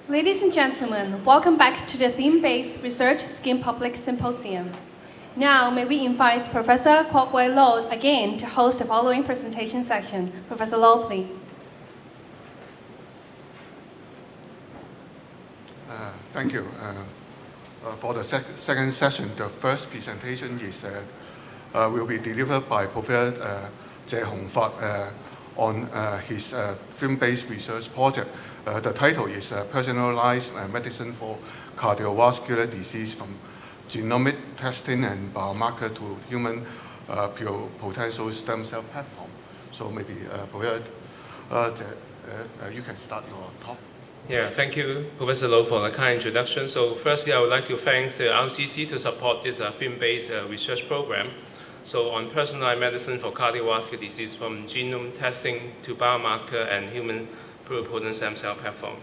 Ladies and gentlemen, welcome back to the theme-based Research Skin Public Symposium. Now, may we invite Professor Kwok-Wei Lo again to host the following presentation section. Professor Lo, please. Thank you. For the second session, the first presentation will be delivered by Professor Jie Hongfat on his film-based research project. The title is Personalized Medicine for Cardiovascular Disease from Genomic Testing and Biomarker to Human Pluripotent Stem Cell Platform. So maybe, Professor Jie, you can start your talk. Yeah, thank you, Professor Lo, for the kind introduction. So firstly, I would like to thank the RCC to support this film-based research program. So on personalized medicine for cardiovascular disease from genome testing to biomarker and human pluripotent stem cell platform.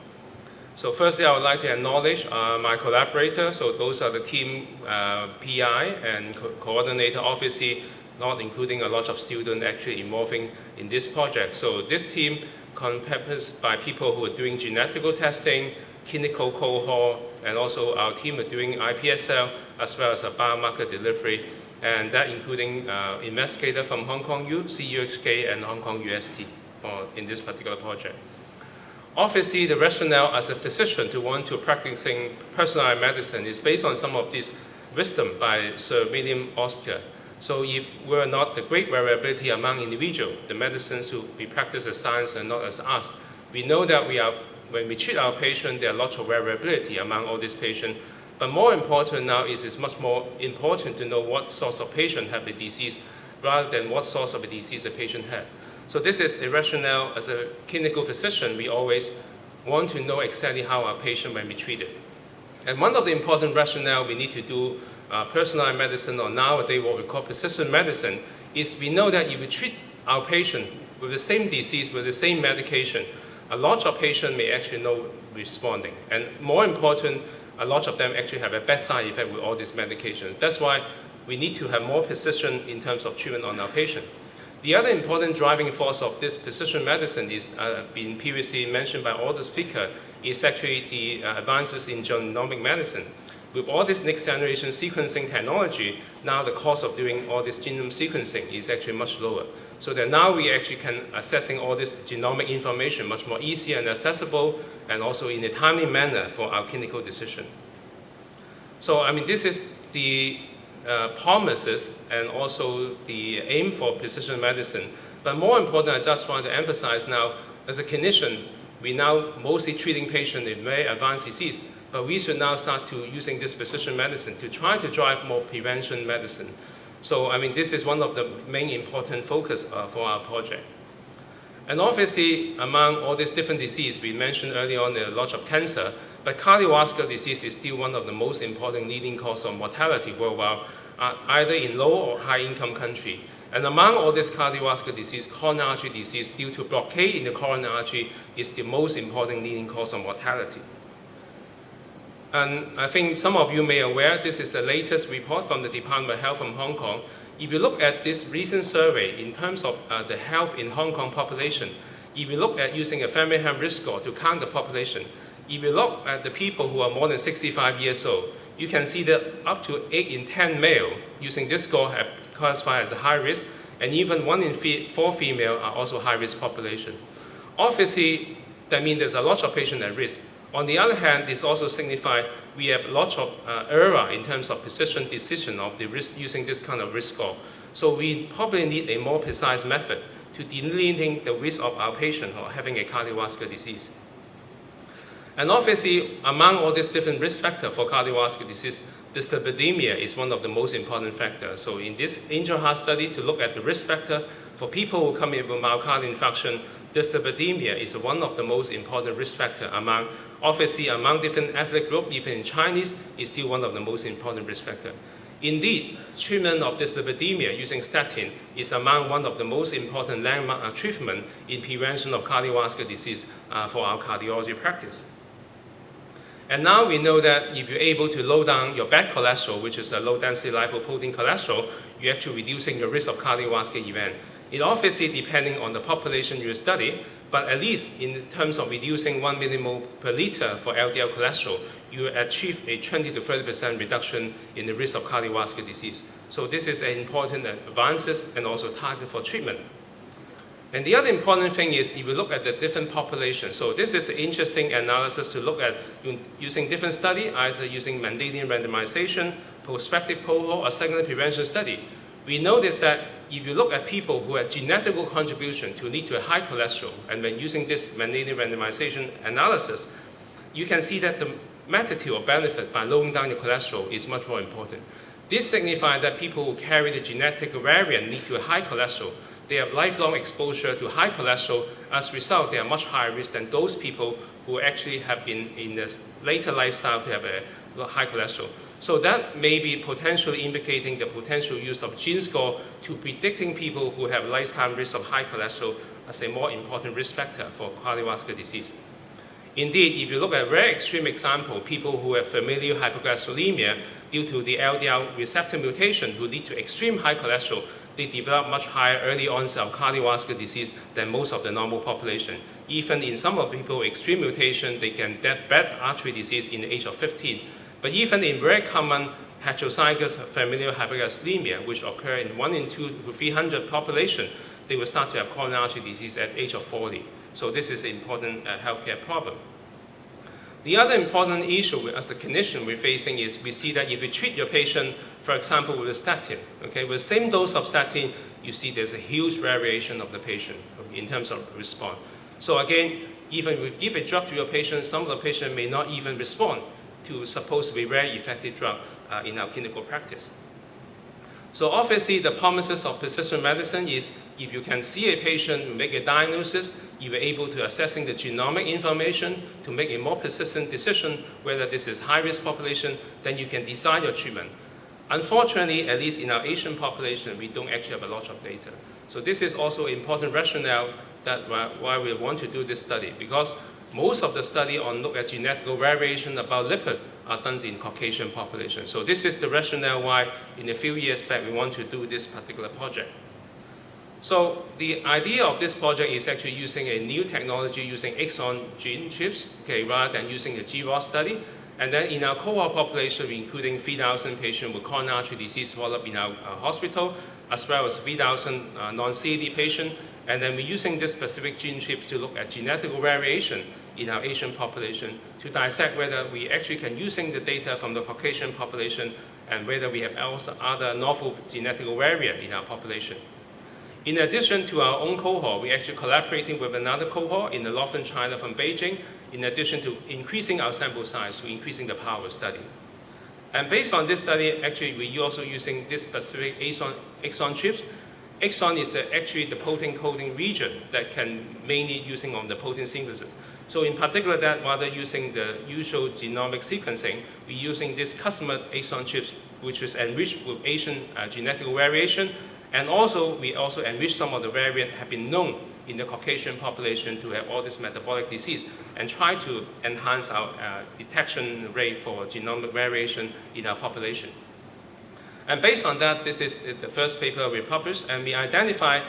So firstly, I would like to acknowledge my collaborators. So those are the team PI and coordinator, obviously not including a lot of students actually involving in this project. So this team encompassed by people who are doing genetical testing, clinical cohort, and also our team are doing iPSL as well as a biomarker delivery, and that including investigators from Hong Kong U, CUHK, and Hong Kong UST in this particular project. Obviously, the rationale as a physician to want to practicing personalized medicine is based on some of this wisdom by Sir William Oscar. So if we're not the great variability among individuals, the medicines will be practiced as science and not as art. We know that when we treat our patient, there are lots of variability among all these patients. But more important now is it's much more important to know what source of patient have the disease rather than what source of the disease the patient had. So this is the rationale. As a clinical physician, we always want to know exactly how our patient will be treated. And one of the important rationale we need to do personalized medicine, or nowadays what we call precision medicine, is we know that if we treat our patient with the same disease, with the same medication, a lot of patients may actually not responding. And more important, a lot of them actually have a bad side effect with all these medications. That's why we need to have more precision in terms of treatment on our patient. The other important driving force of this precision medicine is been previously mentioned by all the speakers, is actually the advances in genomic medicine. With all this next generation sequencing technology, now the cost of doing all this genome sequencing is actually much lower. So that now we actually can accessing all this genomic information much more easier and accessible, and also in a timely manner for our clinical decision. So I mean, this is the promises and also the aim for precision medicine. But more important, I just want to emphasize now, as a clinician, we now mostly treating patients in very advanced disease, but we should now start to using this precision medicine to try to drive more prevention medicine. So I mean, this is one of the main important focus for our project. And obviously, among all these different diseases, we mentioned earlier on there are a lot of cancer, but cardiovascular disease is still one of the most important leading cause of mortality worldwide, either in low or high income country. And among all this cardiovascular disease, coronary artery disease due to blockade in the coronary artery is the most important leading cause of mortality. And I think some of you may be aware, this is the latest report from the Department of Health from Hong Kong. If you look at this recent survey in terms of the health in Hong Kong population, if you look at using a family health risk score to count the population, if you look at the people who are more than 65 years old, you can see that up to 8 in 10 male using this score have classified as a high risk, and even 1 in 4 female are also high risk population. Obviously, that means there's a lot of patients at risk. On the other hand, this also signifies we have lots of error in terms of precision decision of the risk using this kind of risk score. So we probably need a more precise method to delineating the risk of our patient or having a cardiovascular disease. And obviously, among all these different risk factors for cardiovascular disease, dyslipidemia is one of the most important factors. So in this intra-heart study, to look at the risk factor for people who come in with myocardial infarction, dyslipidemia is one of the most important risk factors among different ethnic groups, even in Chinese, is still one of the most important risk factors. Indeed, treatment of dyslipidemia using statin is among one of the most important landmark treatment in prevention of cardiovascular disease for our cardiology practice. And now we know that if you're able to lower down your bad cholesterol, which is a low-density lipoprotein cholesterol, you're actually reducing the risk of cardiovascular event. It obviously depending on the population you study, but at least in terms of reducing 1 millimole per liter for LDL cholesterol, you achieve a 20 to 30% reduction in the risk of cardiovascular disease. So this is an important advances and also target for treatment. And the other important thing is if you look at the different populations. So this is an interesting analysis to look at using different study, either using Mendelian randomization, prospective cohort, or secondary prevention study. We notice that if you look at people who have genetical contribution to lead to a high cholesterol, and when using this Mendelian randomization analysis, you can see that the magnitude or benefit by lowering down your cholesterol is much more important. This signifies that people who carry the genetic variant lead to a high cholesterol. They have lifelong exposure to high cholesterol. As a result, they are much higher risk than those people who actually have been in this later lifestyle to have a high cholesterol. So that may be potentially indicating the potential use of gene score to predicting people who have lifetime risk of high cholesterol as a more important risk factor for cardiovascular disease. Indeed, if you look at a very extreme example, people who have familial hypercholesterolemia due to the LDL receptor mutation who lead to extreme high cholesterol, they develop much higher early onset of cardiovascular disease than most of the normal population. Even in some of the people with extreme mutation, they can get bad artery disease in the age of 15. But even in very common heterozygous familial hypercholesterolemia, which occur in 1 in 2 to 300 population, they will start to have coronary artery disease at the age of 40. So this is an important healthcare problem. The other important issue as a clinician we're facing is we see that if you treat your patient, for example, with a statin, okay, with the same dose of statin, you see there's a huge variation of the patient in terms of response. So again, even if we give a drug to your patient, some of the patient may not even respond to supposed to be very effective drug in our clinical practice. So obviously the promises of precision medicine is if you can see a patient, make a diagnosis, you are able to assessing the genomic information to make a more persistent decision whether this is high-risk population, then you can design your treatment. Unfortunately, at least in our Asian population, we don't actually have a lot of data. So this is also important rationale that why we want to do this study, because most of the study on look at genetic variation about lipid are done in Caucasian population. So this is the rationale why in a few years back we want to do this particular project. So the idea of this project is actually using a new technology using exon gene chips, okay, rather than using the GWAS study. And then in our cohort population, including 3,000 patients with coronary artery disease developed in our hospital, as well as 3,000 non-CAD patients. And then we're using this specific gene chips to look at genetic variation in our Asian population to dissect whether we actually can using the data from the Caucasian population and whether we have also other novel genetic variant in our population. In addition to our own cohort, we're actually collaborating with another cohort in the northern China from Beijing, in addition to increasing our sample size to increasing the power of study. And based on this study, actually we're also using this specific exon chips. Exon is actually the protein coding region that can mainly using on the protein synthesis. So in particular that rather using the usual genomic sequencing, we're using this custom exon chips, which is enriched with Asian genetic variation. And also, we also enrich some of the variants have been known in the Caucasian population to have all this metabolic disease and try to enhance our detection rate for genomic variation in our population. And based on that, this is the first paper we published, and we identify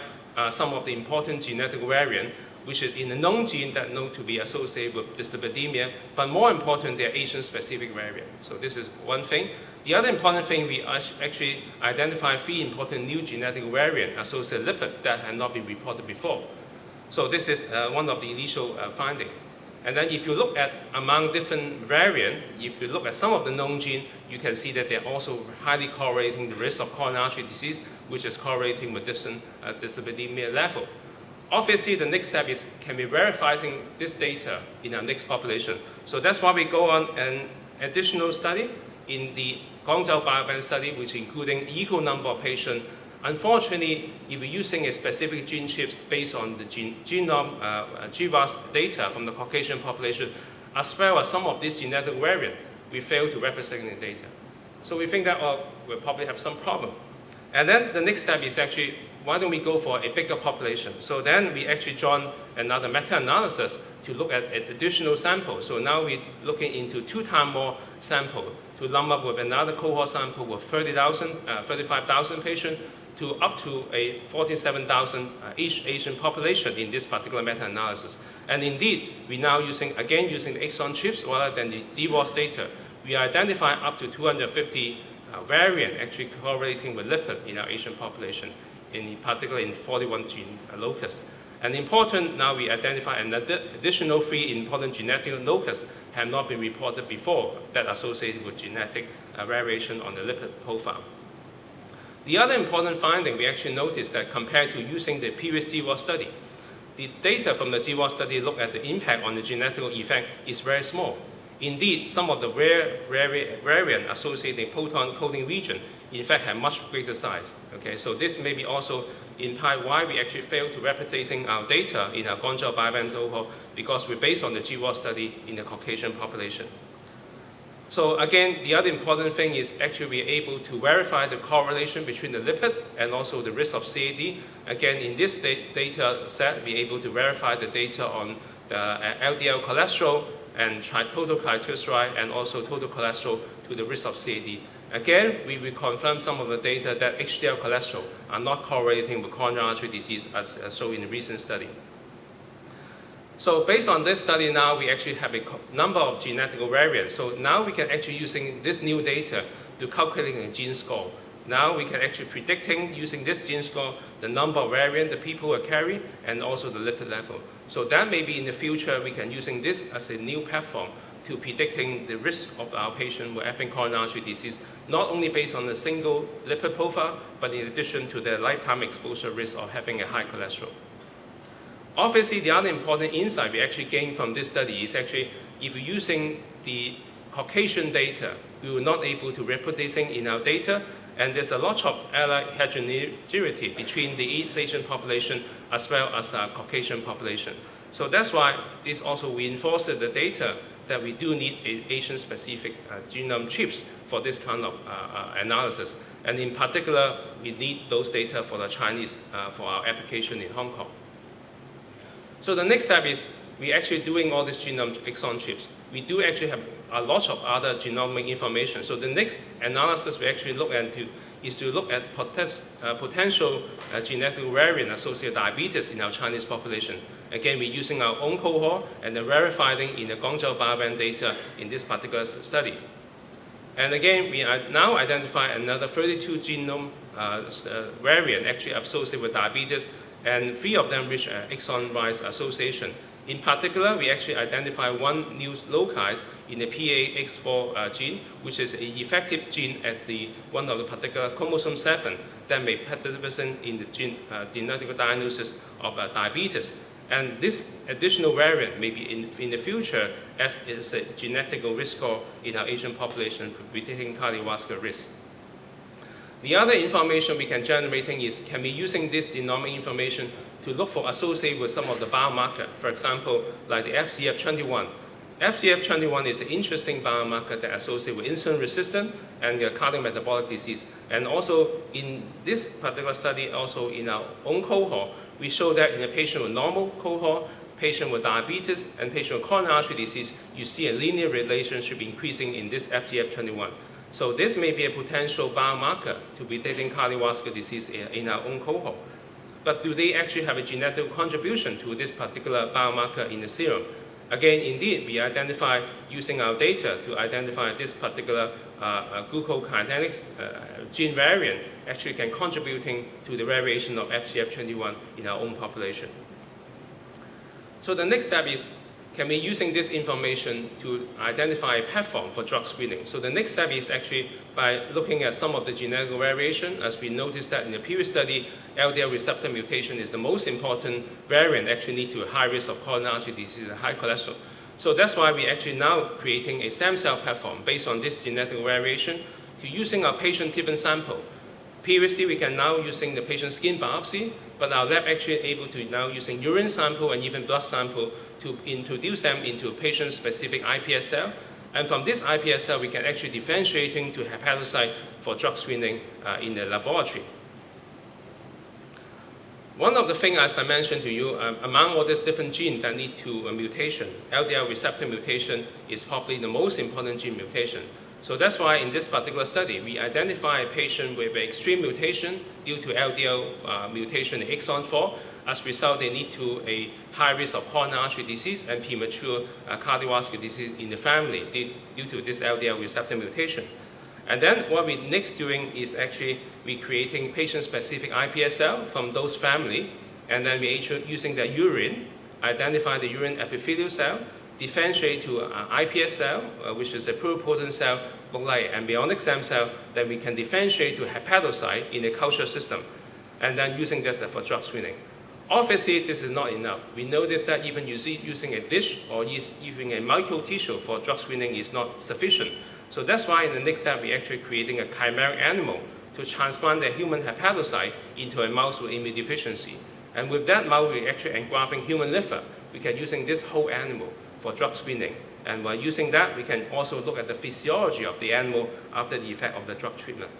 some of the important genetic variants, which is in the known gene that known to be associated with dyslipidemia, but more important, they're Asian-specific variants. So this is one thing. The other important thing, we actually identify 3 important new genetic variants associated with lipid that had not been reported before. So this is one of the initial findings. And then if you look at among different variants, if you look at some of the known genes, you can see that they're also highly correlating the risk of coronary artery disease, which is correlating with different dyslipidemia level. Obviously, the next step is can we verifying this data in our next population. So that's why we go on an additional study in the Guangzhou Biobank study, which including equal number of patients. Unfortunately, if we're using a specific gene chips based on the genome GWAS data from the Caucasian population, as well as some of these genetic variants, we fail to represent the data. So we think that we'll probably have some problem. And then the next step is actually, why don't we go for a bigger population? So then we actually join another meta-analysis to look at additional samples. So now we're looking into 2 times more sample to lump up with another cohort sample with 35,000 patients to up to a 47,000 Asian population in this particular meta-analysis. And indeed, we now using the exon chips rather than the GWAS data. We identify up to 250 variant actually correlating with lipid in our Asian population, in particular in 41 gene locus. And important, now we identify another additional 3 important genetic locus have not been reported before that associated with genetic variation on the lipid profile. The other important finding, we actually noticed that compared to using the previous GWAS study, the data from the GWAS study look at the impact on the genetic effect is very small. Indeed, some of the rare variant associated proton coding region, in fact, have much greater size. Okay, so this may be also in part why we actually failed to replicating our data in our Guangzhou biobank cohort, because we're based on the GWAS study in the Caucasian population. So again, the other important thing is actually we're able to verify the correlation between the lipid and also the risk of CAD. Again, in this data set, we're able to verify the data on the LDL cholesterol and total triglyceride and also total cholesterol to the risk of CAD. Again, we will confirm some of the data that HDL cholesterol are not correlating with coronary artery disease as shown in a recent study. So based on this study now, we actually have a number of genetic variants. So now we can actually using this new data to calculate a gene score. Now we can actually predicting using this gene score the number of variants the people will carry and also the lipid level. So that maybe in the future we can using this as a new platform to predicting the risk of our patient with having coronary artery disease, not only based on a single lipid profile, but in addition to their lifetime exposure risk of having a high cholesterol. Obviously, the other important insight we actually gained from this study is actually if we're using the Caucasian data, we were not able to reproducing in our data, and there's a lot of heterogeneity between the East Asian population as well as our Caucasian population. So that's why this also reinforces the data that we do need Asian-specific genome chips for this kind of analysis. And in particular, we need those data for the Chinese, for our application in Hong Kong. So the next step is we actually doing all these genome exon chips. We do actually have a lot of other genomic information. So the next analysis we actually look into is to look at potential genetic variant associated diabetes in our Chinese population. Again, we're using our own cohort and then verifying in the Guangzhou biobank data in this particular study. And again, we are now identify another 32 genome variant actually associated with diabetes, and 3 of them reach exon-wise association. In particular, we actually identify one new loci in the PAX4 gene, which is an effective gene at one of the particular chromosome 7 that may participate in the genetic diagnosis of diabetes. And this additional variant may be in the future as is a genetic risk score in our Asian population predicting cardiovascular risk. The other information we can generating is can be using this genomic information to look for associated with some of the biomarker. For example, like the FGF21. FGF21 is an interesting biomarker that associated with insulin resistance and cardiometabolic disease. And also in this particular study, also in our own cohort, we show that in a patient with normal cohort, patient with diabetes, and patient with coronary artery disease, you see a linear relationship increasing in this FGF21. So this may be a potential biomarker to be detecting cardiovascular disease in our own cohort. But do they actually have a genetic contribution to this particular biomarker in the serum? Again, indeed, we identify using our data to identify this particular glucokinetics gene variant actually can contributing to the variation of FGF21 in our own population. So the next step is, can we using this information to identify a platform for drug screening? So the next step is actually by looking at some of the genetic variation. As we noticed that in the previous study, LDL receptor mutation is the most important variant actually lead to a high risk of coronary artery disease and high cholesterol. So that's why we're actually now creating a StemCell platform based on this genetic variation to using our patient-driven sample. Previously, we can now using the patient skin biopsy, but our lab actually able to now using urine sample and even blood sample to introduce them into a patient-specific iPS cell. And from this iPS cell, we can actually differentiating to hepatocyte for drug screening in the laboratory. One of the things, as I mentioned to you, among all these different genes that lead to a mutation, LDL receptor mutation is probably the most important gene mutation. So that's why in this particular study, we identify a patient with an extreme mutation due to LDL mutation in exon 4. As a result, they lead to a high risk of coronary artery disease and premature cardiovascular disease in the family due to this LDL receptor mutation. And then what we're next doing is actually we creating patient-specific iPSC from those family, and then we actually using the urine, identify the urine epithelial cell, differentiate to iPSC, which is a pluripotent cell, look like embryonic stem cell, that we can differentiate to hepatocyte in the culture system, and then using this for drug screening. Obviously, this is not enough. We noticed that even using a dish or using a micro tissue for drug screening is not sufficient. So that's why in the next step, we're actually creating a chimeric animal to transplant the human hepatocyte into a mouse with immunodeficiency. And with that mouse, we're actually engrafting human liver. We can using this whole animal for drug screening. And by using that, we can also look at the physiology of the animal after the effect of the drug treatment.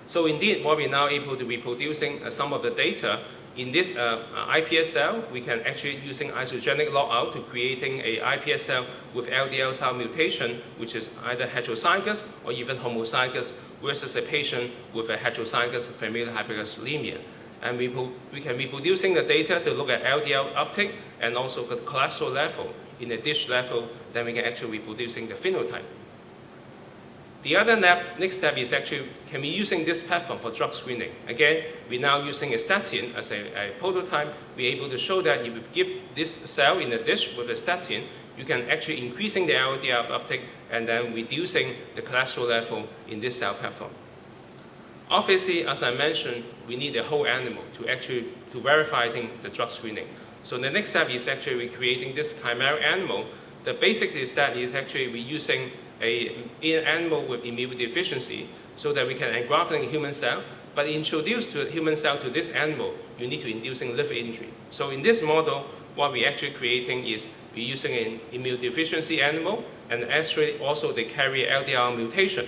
So indeed, what we're now able to reproducing some of the data in this iPS cell, we can actually using isogenic lockout to creating a iPS cell with LDL cell mutation, which is either heterozygous or even homozygous, versus a patient with a heterozygous familial hypercholesterolemia. And we can reproducing the data to look at LDL uptake and also the cholesterol level in a dish level, then we can actually reproducing the phenotype. The other next step is actually, can we using this platform for drug screening? Again, we're now using a statin as a prototype. We're able to show that if you give this cell in a dish with a statin, you can actually increasing the LDL uptake and then reducing the cholesterol level in this cell platform. Obviously, as I mentioned, we need a whole animal to verify the drug screening. So the next step is actually creating this chimeric animal. The basics is that is actually we're using an animal with immunodeficiency so that we can engraft a human cell, but introduce to a human cell to this animal, you need to inducing liver injury. So in this model, what we're actually creating is we're using an immunodeficiency animal, and actually also they carry LDL mutation.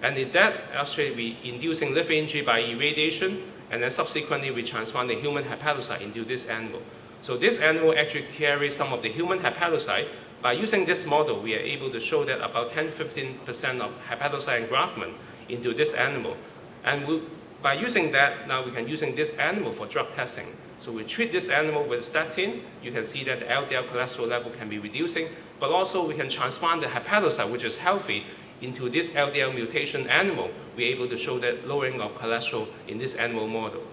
And in that, actually we inducing liver injury by irradiation, and then subsequently we transplant the human hepatocyte into this animal. So this animal actually carries some of the human hepatocyte. By using this model, we are able to show that about 10–15% of hepatocyte engraftment into this animal. And by using that, now we can using this animal for drug testing. So we treat this animal with statin. You can see that the LDL cholesterol level can be reducing, but also we can transplant the hepatocyte, which is healthy, into this LDL mutation animal. We're able to show that lowering of cholesterol in this animal model.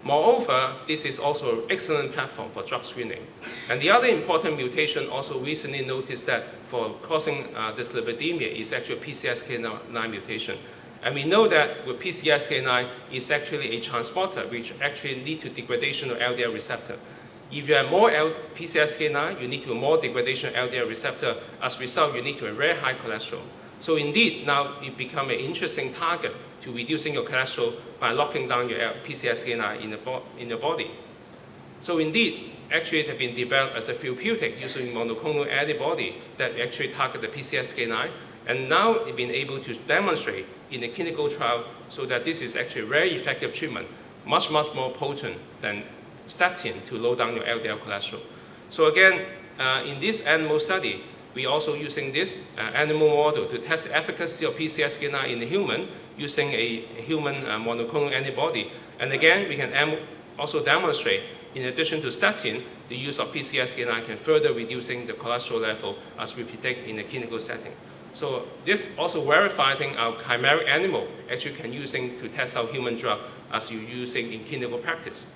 Moreover, this is also an excellent platform for drug screening. And the other important mutation also recently noticed that for causing dyslipidemia is actually PCSK9 mutation. And we know that with PCSK9 is actually a transporter which actually lead to degradation of LDL receptor. If you have more PCSK9, you need to more degradation of LDL receptor. As a result, you need to have very high cholesterol. So indeed, now it becomes an interesting target to reducing your cholesterol by locking down your PCSK9 in the body. So indeed, actually it has been developed as a therapeutic using monoclonal antibody that actually target the PCSK9, and now it's been able to demonstrate in a clinical trial so that this is actually a very effective treatment, much more potent than statin to lower down your LDL cholesterol. So again, in this animal study, we also using this animal model to test the efficacy of PCSK9 in the human using a human monoclonal antibody. And again, we can also demonstrate, in addition to statin, the use of PCSK9 can further reducing the cholesterol level as we predict in a clinical setting. So this also verifying our chimeric animal actually can using to test our human drug as you're using in clinical practice.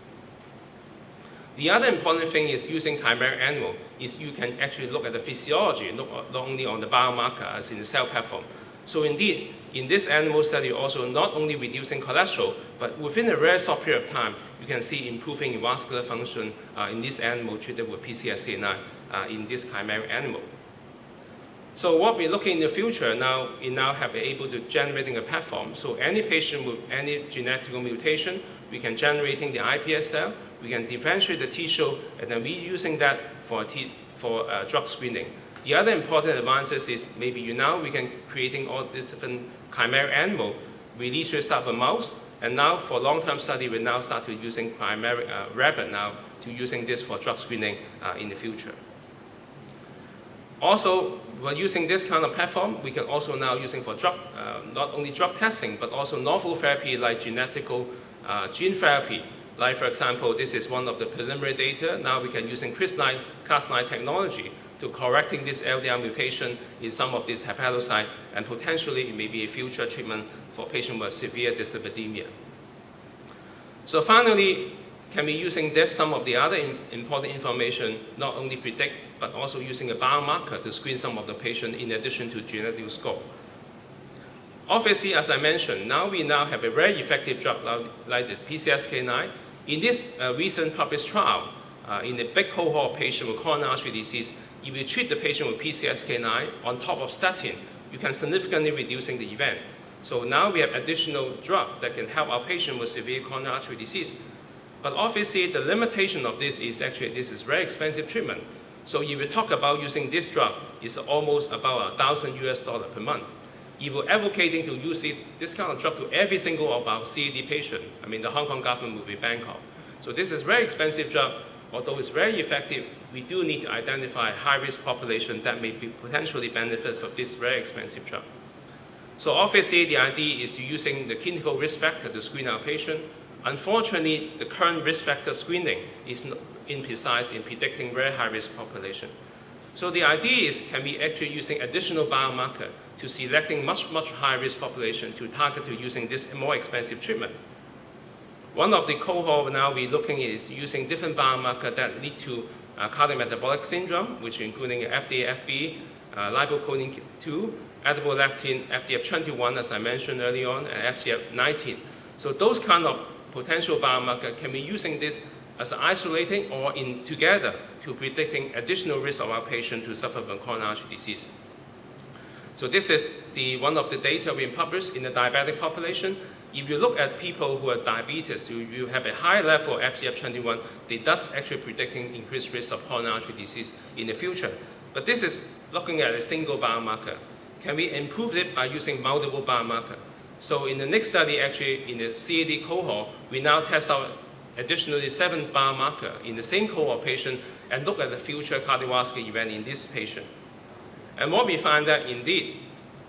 The other important thing is using chimeric animal is you can actually look at the physiology, not only on the biomarker as in the cell platform. So indeed, in this animal study, also not only reducing cholesterol, but within a very short period of time, you can see improving vascular function in this animal treated with PCSK9 in this chimeric animal. So what we're looking in the future now, we now have been able to generating a platform. So any patient with any genetic mutation, we can generating the iPS cell, we can differentiate the tissue, and then we're using that for drug screening. The other important advances is maybe we can creating all these different chimeric animal. We initially start with mouse, and now for long-term study, we now start to using chimeric rabbit now to using this for drug screening in the future. Also, we're using this kind of platform, we can also now using for drug, not only drug testing, but also novel therapy like genetical gene therapy. Like for example, this is one of the preliminary data. Now we can using Cas9 technology to correcting this LDR mutation in some of these hepatocytes, and potentially it may be a future treatment for patients with severe dyslipidemia. So finally, can be using this, some of the other important information, not only predict, but also using a biomarker to screen some of the patient in addition to genetic score. Obviously, as I mentioned, now we have a very effective drug like the PCSK9. In this recent published trial, in a big cohort of patients with coronary artery disease, if you treat the patient with PCSK9 on top of statin, you can significantly reducing the event. So now we have additional drug that can help our patient with severe coronary artery disease. But obviously, the limitation of this is actually this is very expensive treatment. So if we talk about using this drug, it's almost about $1,000 per month. If we're advocating to use this kind of drug to every single of our CAD patient, I mean, the Hong Kong government will be bankrupt. So this is very expensive drug. Although it's very effective, we do need to identify high-risk population that may potentially benefit from this very expensive drug. So obviously, the idea is to using the clinical risk factor to screen our patient. Unfortunately, the current risk factor screening is not imprecise in predicting very high-risk population. So the idea is, can we actually using additional biomarker to selecting much high-risk population to target to using this more expensive treatment? One of the cohort now we're looking at is using different biomarker that lead to cardiometabolic syndrome, which including FDAFB, lipoprotein 2, adiponectin, FGF21, as I mentioned earlier on, and FGF19. So those kind of potential biomarker can be using this as isolating or in together to predicting additional risk of our patient to suffer from coronary artery disease. So this is one of the data we published in the diabetic population. If you look at people who are diabetes, you have a high level of FGF21, they thus actually predicting increased risk of coronary artery disease in the future. But this is looking at a single biomarker. Can we improve it by using multiple biomarkers? So in the next study, actually, in the CAD cohort, we now test out additionally 7 biomarkers in the same cohort patient and look at the future cardiovascular event in this patient. And what we find that indeed,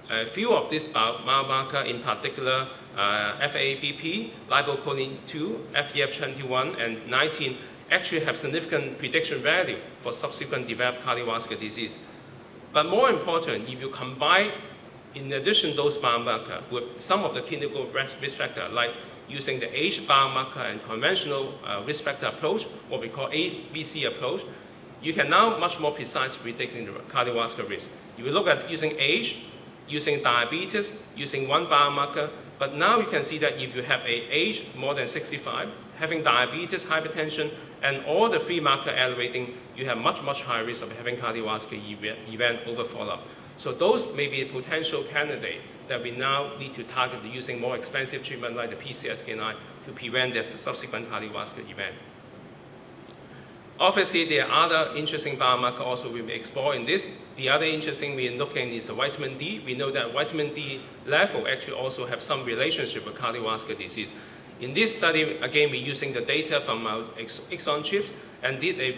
a few of these biomarkers, in particular, FABP, lipoprotein 2, FGF21, and 19, actually have significant prediction value for subsequent developed cardiovascular disease. But more important, if you combine, in addition, those biomarkers with some of the clinical risk factors, like using the age biomarker and conventional risk factor approach, what we call ABC approach, you can now much more precise predicting the cardiovascular risk. If you look at using age, using diabetes, using one biomarker, but now you can see that if you have an age more than 65, having diabetes, hypertension, and all the 3 markers elevating, you have much higher risk of having cardiovascular event over follow-up. So those may be a potential candidate that we now need to target using more expensive treatment like the PCSK9 to prevent the subsequent cardiovascular event. Obviously, there are other interesting biomarkers also we may explore in this. The other interesting we're looking is the vitamin D. We know that vitamin D level actually also have some relationship with cardiovascular disease. In this study, again, we're using the data from our exon chips and did a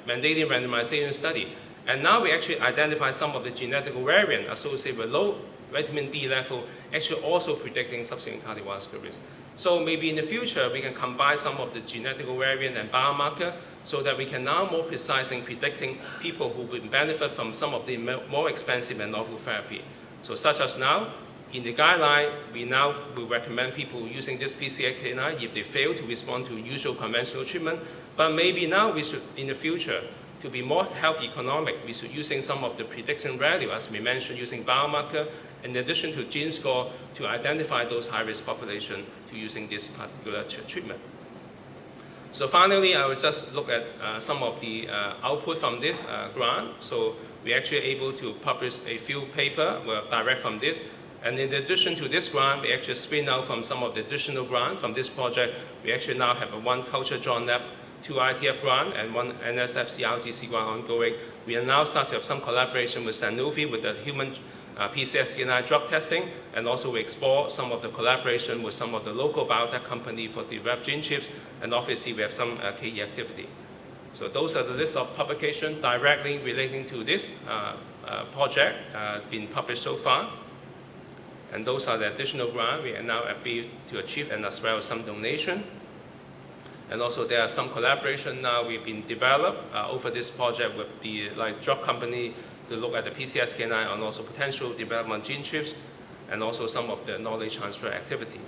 mandated randomization study. And now we actually identify some of the genetic variants associated with low vitamin D level, actually also predicting subsequent cardiovascular risk. So maybe in the future, we can combine some of the genetic variant and biomarker so that we can now more precise in predicting people who would benefit from some of the more expensive and novel therapy. So such as now, in the guideline, we now will recommend people using this PCSK9 if they fail to respond to usual conventional treatment. But maybe now we should, in the future, to be more health economic, we should using some of the prediction value, as we mentioned, using biomarker, in addition to gene score, to identify those high-risk population to using this particular treatment. So finally, I will just look at some of the output from this grant. So we're actually able to publish a few papers direct from this. And in addition to this grant, we actually spin out from some of the additional grant from this project. We actually now have one culture joint lab, 2 ITF grant, and 1 NSF CRTC grant ongoing. We are now starting to have some collaboration with Sanofi with the human PCSK9 drug testing, and also we explore some of the collaboration with some of the local biotech company for the developed gene chips, and obviously we have some KE activity. So those are the list of publications directly relating to this project been published so far. And those are the additional grants we are now able to achieve, and as well as some donation. And also there are some collaboration now we've been developed over this project with the drug company to look at the PCSK9 and also potential development gene chips, and also some of the knowledge transfer activity.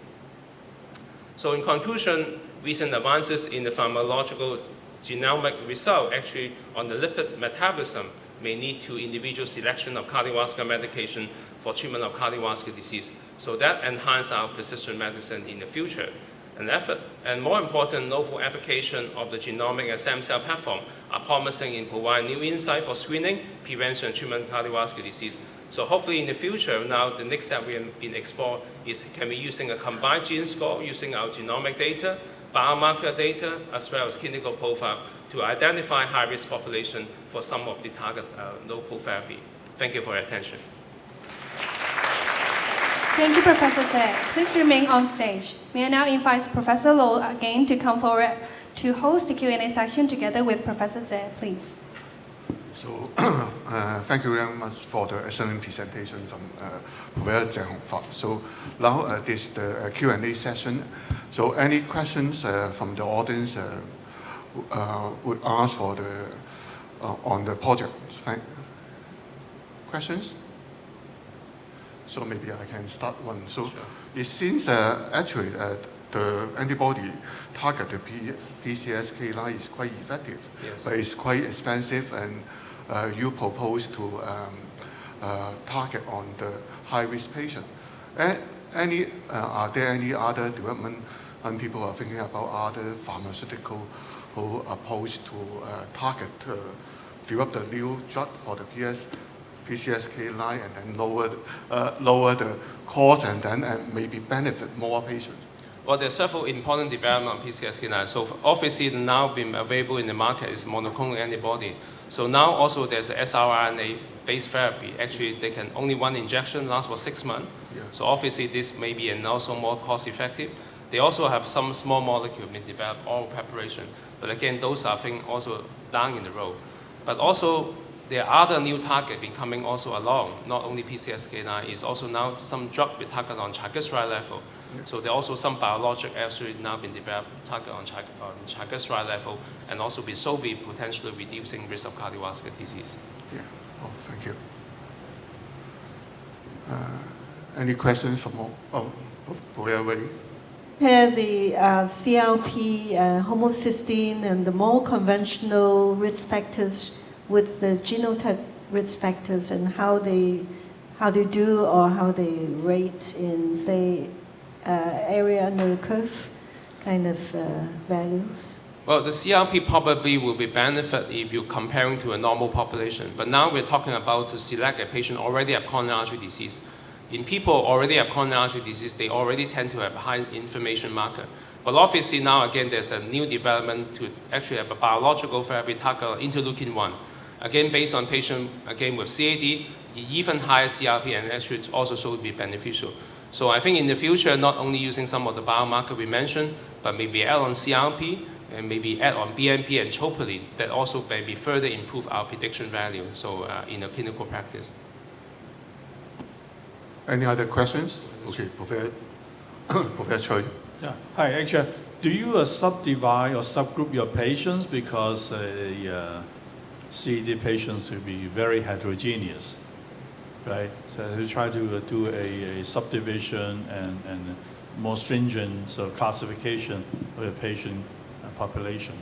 So in conclusion, recent advances in the pharmacological genomic result actually on the lipid metabolism may lead to individual selection of cardiovascular medication for treatment of cardiovascular disease. So that enhances our precision medicine in the future. And more important, novel application of the genomic and StemCell platform are promising in providing new insight for screening, prevention, and treatment of cardiovascular disease. So hopefully in the future, now the next step we have been explored is can we using a combined gene score, using our genomic data, biomarker data, as well as clinical profile to identify high-risk population for some of the target local therapy. Thank you for your attention. Thank you, Professor Zhe. Please remain on stage. May I now invite Professor Lo again to come forward to host the Q&A section together with Professor Zhe, please. So, thank you very much for the excellent presentation from Professor Zhe. So now this is the Q&A session. So any questions from the audience would ask for the on the project. Questions? So maybe I can start one. So sure. It seems actually the antibody target the PCSK9 is quite effective, yes. But it's quite expensive, and you propose to target on the high-risk patient. Are there any other development, and people are thinking about other pharmaceutical who approach to target, develop the new drug for the PCSK9 and then lower the cost and then maybe benefit more patients? Well, there are several important developments on PCSK9. So obviously now being available in the market is monoclonal antibody. So now also there's a siRNA-based therapy. Actually, they can only one injection last for 6 months. Yeah. So obviously this may be and also more cost-effective. They also have some small molecule being developed, oral preparation. But again, those are things also down in the road. But also there are other new targets been coming also along. Not only PCSK9, is also now some drug be targeted on triglyceride level. Yeah. So there are also some biologic actually now been developed target on triglyceride level, and also be potentially reducing risk of cardiovascular disease. Yeah. Oh, thank you. Any questions from all? Oh, Here the CRP, homocysteine, and the more conventional risk factors with the genotype risk factors, and how they do or how they rate in, say, area under the curve kind of values? Well, the CRP probably will be benefit if you're comparing to a normal population. But now we're talking about to select a patient already have coronary artery disease. In people already have coronary artery disease, they already tend to have a high inflammation marker. But obviously now again there's a new development to actually have a biological therapy target interleukin-1. Again, based on patient again with CAD, even higher CRP, and actually also show to be beneficial. So I think in the future, not only using some of the biomarker we mentioned, but maybe add on CRP and maybe add on BNP and troponin that also maybe further improve our prediction value. So in a clinical practice. Any other questions? Okay, Professor Choi. Yeah. Hi, actually, do you subdivide or subgroup your patients because CAD patients will be very heterogeneous, right? So you try to do a subdivision and more stringent sort of classification of the patient population.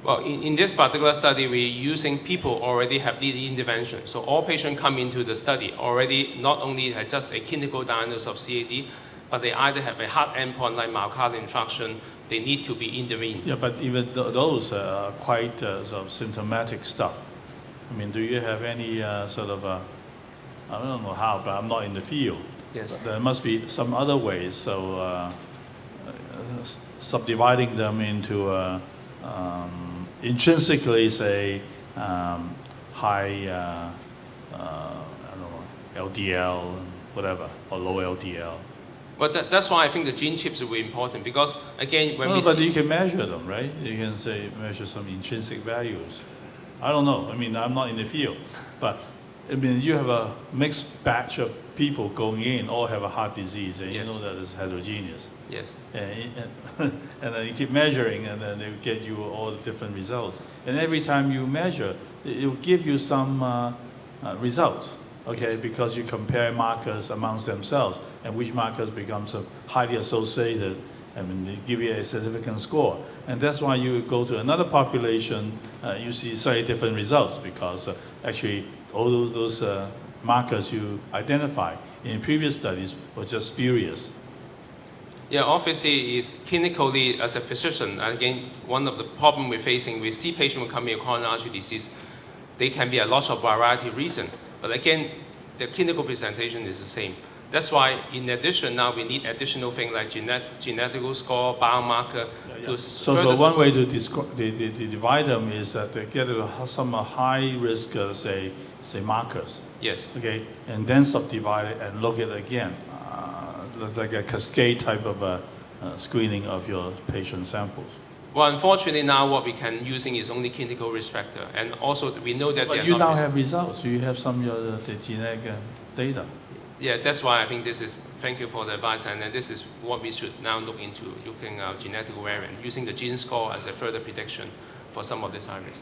Well, in this particular study, we're using people already have the intervention. So all patients come into the study already not only have just a clinical diagnosis of CAD, but they either have a heart endpoint like myocardial infarction, they need to be intervened. Yeah, but even those are quite sort of symptomatic stuff. I mean, do you have any sort of, I don't know how, but I'm not in the field. Yes. But there must be some other ways. So subdividing them into intrinsically, say, high, I don't know, LDL, whatever, or low LDL. But that's why I think the gene chips will be important, because again, when No, we but see, you can measure them, right? You can say measure some intrinsic values. I don't know. I mean, I'm not in the field, but I mean, you have a mixed batch of people going in, all have a heart disease, and Yes. you know that it's heterogeneous. yes, And then you keep measuring, and then they will get you all the different results. And every time you measure, it will give you some results, okay? Yes. Because you compare markers amongst themselves, and which markers become so highly associated, and they give you a significant score. And that's why you go to another population, you see slightly different results, because actually all those markers you identify in previous studies was just spurious. yeah, obviously is clinically as a physician, again, one of the problem we're facing, we see patients who come in with coronary artery disease, they can be a lot of variety of reason, but again, the clinical presentation is the same. That's why, in addition, now we need additional things like genetical score, biomarker. To So further one way to divide them is that they get some high risk, say markers. Yes. Okay, and then subdivide it and look at it again, like a cascade type of screening of your patient samples. Well, unfortunately, now what we can using is only clinical risk factor, and also we know that they But are you not now risk- have results. You have some of the genetic data. Yeah, that's why I think this is, thank you for the advice, and this is what we should now look into, looking at genetic variant, using the gene score as a further prediction for some of these high risk.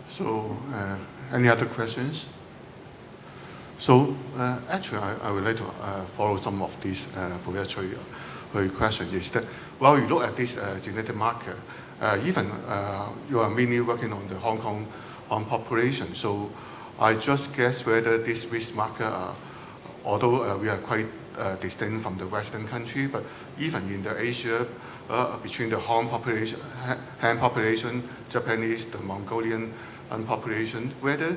So, any other questions? So, actually, I would like to follow some of these Professor questions. Is that while you look at this genetic marker, even you are mainly working on the Hong Kong population. So, I just guess whether this risk marker, although we are quite distinct from the Western country, but even in the Asia, between the Han population, Japanese, the Mongolian population, whether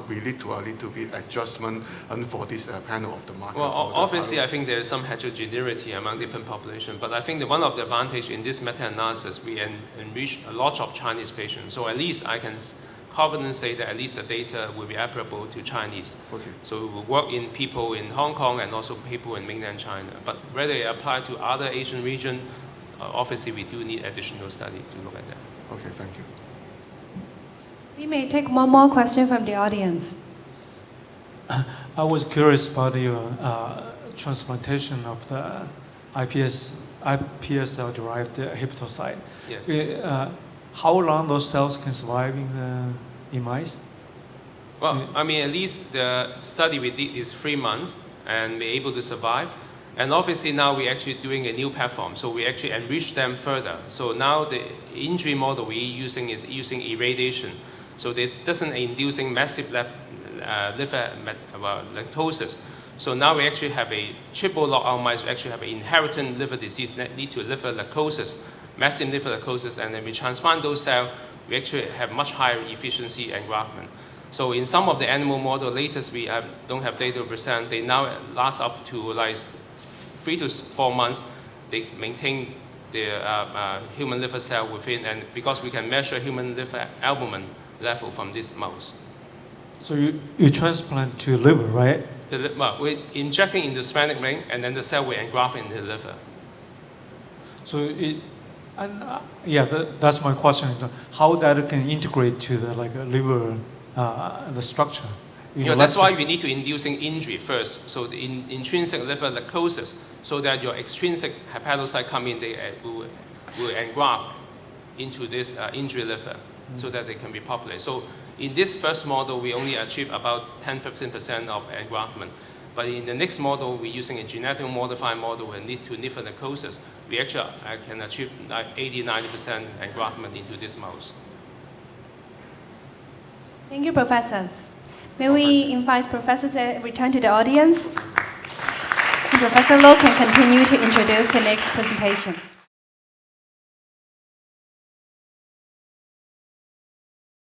we need to a little bit adjustment for this panel of the market. Well, obviously, I think there is some heterogeneity among different populations, but I think one of the advantages in this meta-analysis, we enrich a lot of Chinese patients. So at least I can confidently say that at least the data will be applicable to Chinese. Okay. So we will work in people in Hong Kong and also people in mainland China. But whether it apply to other Asian region, obviously we do need additional study to look at that. Okay, thank you. We may take one more question from the audience. I was curious about your transplantation of the iPS cell-derived hepatocyte. Yes. How long those cells can survive in mice? Well, I mean, at least the study we did is 3 months, and we're able to survive. And obviously now we're actually doing a new platform, so we actually enrich them further. So now the injury model we're using is using irradiation. So it doesn't inducing massive liver lactosis. So now we actually have a triple knockout mice, we actually have an inherited liver disease that lead to liver lactosis, massive liver lactosis, and then we transplant those cells, we actually have much higher efficiency and engraftment. So in some of the animal model, latest we don't have data to present, they now last up to like 3 to 4 months, they maintain the human liver cell within, and because we can measure human liver albumin level from this mouse. So you transplant to liver, right? Well, we're injecting in the splenic vein, and then the cell will engraft in the liver. So that's my question. How that can integrate to the liver, the structure? That's why we need to inducing injury first. So the intrinsic liver lactosis, so that your extrinsic hepatocyte come in, they will engraft into this injury liver, so that they can be populated. So in this first model, we only achieve about 10-15% of engraftment. But in the next model, we're using a genetically modified model and lead to liver necrosis. We actually can achieve like 80-90% engraftment into this mouse. Thank you, professors. May we invite Professor to return to the audience? And Professor Lo can continue to introduce the next presentation.